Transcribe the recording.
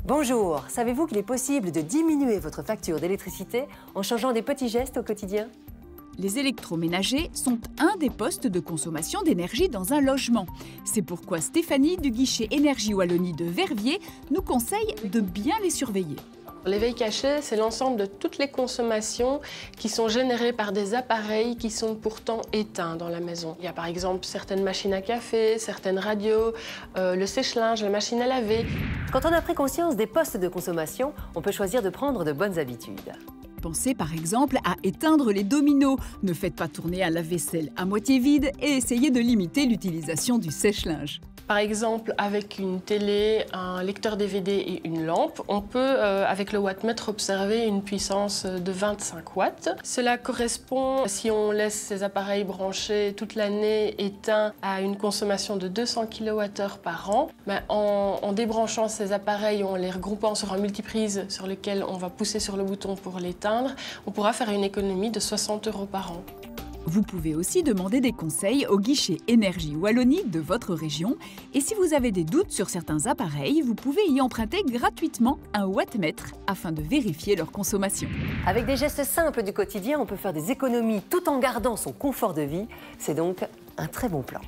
Bonjour, savez-vous qu'il est possible de diminuer votre facture d'électricité en changeant des petits gestes au quotidien? Les électroménagers sont un des postes de consommation d'énergie dans un logement. C'est pourquoi Stéphanie du guichet Énergie Wallonie de Verviers nous conseille de bien les surveiller. L'éveil caché, c'est l'ensemble de toutes les consommations qui sont générées par des appareils qui sont pourtant éteints dans la maison. Il y a par exemple certaines machines à café, certaines radios, le sèche-linge, la machine à laver. Quand on a pris conscience des postes de consommation, on peut choisir de prendre de bonnes habitudes. Pensez par exemple à éteindre les dominos, ne faites pas tourner un lave-vaisselle à moitié vide et essayez de limiter l'utilisation du sèche-linge. Par exemple, avec une télé, un lecteur DVD et une lampe, on peut, avec le wattmètre, observer une puissance de 25 watts. Cela correspond, si on laisse ces appareils branchés toute l'année éteints, à une consommation de 200 kWh par an. Mais en débranchant ces appareils, en les regroupant sur un multiprise sur lequel on va pousser sur le bouton pour l'éteindre, on pourra faire une économie de 60 € par an. Vous pouvez aussi demander des conseils au guichet Énergie Wallonie de votre région. Et si vous avez des doutes sur certains appareils, vous pouvez y emprunter gratuitement un wattmètre afin de vérifier leur consommation. Avec des gestes simples du quotidien, on peut faire des économies tout en gardant son confort de vie. C'est donc un très bon plan.